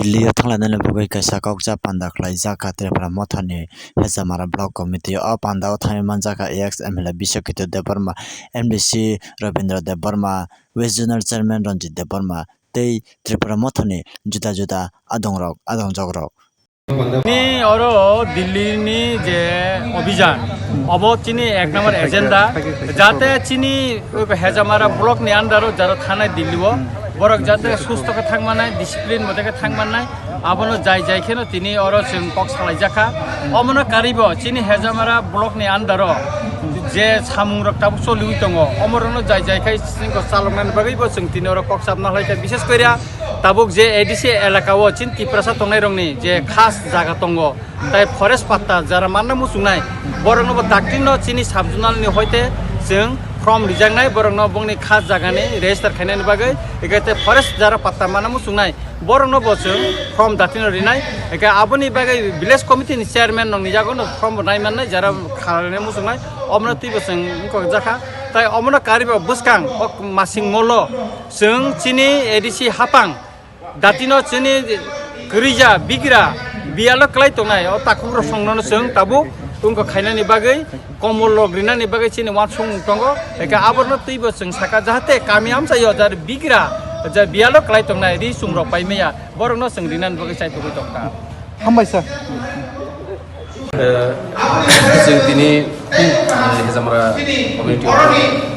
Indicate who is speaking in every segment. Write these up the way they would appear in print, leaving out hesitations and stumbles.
Speaker 1: Delhi thanglanani bugai kaisa kokja panda khlai jaka trepra mothani hezamara block committee o panda o thami manjaka ex-MLA Bishokito Debarma, MDC Rabindra Debarma, West Zonal Chairman Ranjit Debarma, tei Tripura mothani juda adongjogrok
Speaker 2: ni oro Delhi ni je অভিযান of চিনি এক নম্বর agenda যাতে চিনি Hezamara block ni আন্ডারও যারা থানায় দিল্লিও বরক যাতে সুস্থকে থাকমানায় discipline মধ্যে থাকমানায় আবনো যাইখেনো তিনি অর কক সালাই জাখা অমনো কারিব চিনি হেজামারা ব্লক ni আন্ডারও যে সামুংরক তাবু চলিউই দङ অমরনো যাইখাই চিনকো চালকনানি বাগैबो जों তিনি অর কক সাবনা লাইকা বিশেষ কইরা তাবুক যে এডিসি এলাকাও চিন তিপ্রাসা তংনাই রংনি যে খাস জায়গা দङ তাই ফরেস্ট পাত্তা যারা মাননা মুসুंनाय বরংনো ডাক্টিনো চিনি সাবজুনালनि হইতে जों ফর্ম রিজাংनाय বরংনো বংनि খাস জায়গাनि রেজিস্টার খাইनायनि बागै एगाते फरेस्ट যারা পাত্তা মানা মুসुंनाय বরংনো जों ফর্ম দাতিনো রিনাय एगा आबोनि बागै ভিলেজ কমিটিनि চেয়ারম্যান नंनि जागोन ফর্ম नाय माननाय যারা খালাने मुसुंनाय অমনতিबो जों इंको जाखा তাই অমন কারিবা বুসকাং মাসিং মলো जों চিনি এডিসি হাপাং দাতিনো চিনি গরিজা বিগরা बियालो क्लाय तंनाय ओ ताकुब्र संनानो जों ताबु उनखौ खायनानि बागै कमल लग्रिनानि बागै चिनि वान सं दंगो एका आबरनो तैबो जों साका जाहाथे कामियाम जायो जार बिगरा जा बियालो क्लाय तंनाय रि सुंग्र पाइमेया बरनो जों रिनानि बागै चाइ तगै दंका
Speaker 3: हामबायसा
Speaker 4: जों दिनै हेजामारा कमिउनिटि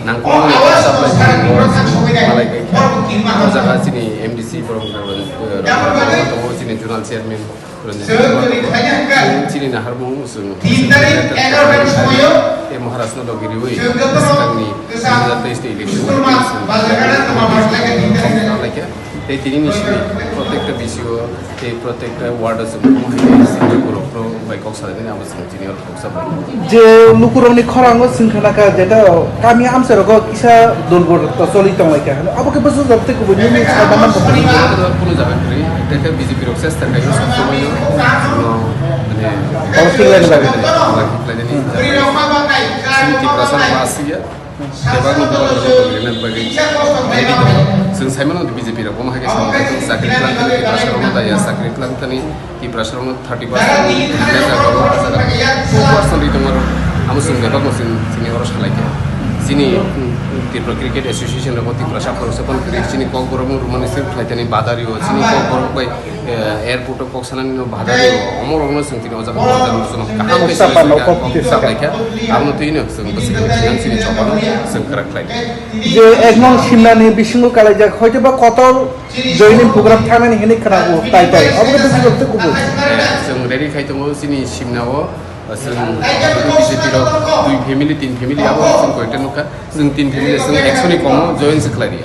Speaker 4: नांगौनि साप्लाइ मालायखै जागा चिनि एमडिसि बरं चिनि जुनाल चेयारमेन चिनि नाहारमुं जों महाराष्ट्र लगिरिवै सिगांनि 2023 इलेक्सन এই তিনি নিশ্চয় প্রত্যেকটা বিষয় এই প্রত্যেকটা ওয়ার্ড আছে সিনিয়র বাই কক্সাবাজার আমরা সিনিয়র কক্সাবাজার
Speaker 3: যে লুকুরংনি খরাঙ্গ সিনখানাকা যেটা কামি আমসরগ কিসা দলগর চলিত লাইকা আবকে বসু জবতে কো বনি সাধারণ
Speaker 4: কোনো জায়গা করে এটা বিজেপি এর চেষ্টা করে সব সময় মানে
Speaker 3: কাউন্সিল লাইন লাগে
Speaker 4: সিটি প্রশাসন আসিয়া देवानो गोलेनान बागै रेडी दङ जों साइमन बिजेपि राव माहागे सामने साख्रि क्लांथनि प्रसारनो दाया साख्रि क्लांथनि कि प्रसारनो 30% जागाव जागा 2% दङ आमुसुं देबानो सिनि अर सालायके सिनि त्रिपुरा क्रिकेट एसोसिएशन रव त्रिपुरा साफर सपन क्रिकेटनि कक बरम रुमानिसिम फ्लाइटनि बादारियो सिनि कक बरम बाय एयरपोर्ट कक्सानानि बादारियो अमरनो संतिनि अजागा अजागा काहाम सालायके आमनो तैनो जों बसिनि सिनि चपानो जों खराखलाय
Speaker 3: जे एक नং सिमनानि बिसिंगो कालायजा हयतोबा कत जयनि प्रग्राम थानानि हेनि खरागो ताइ अबके बसु जबते कुबो
Speaker 4: जों रेडी खाइतमो सिनि सिमनावो जों बिजेपि राव 2 फेमिलि 3 फेमिलि आबो जों कयटा नुखा जों 3 फेमिलि जों 100 नि कम जयन सखलारि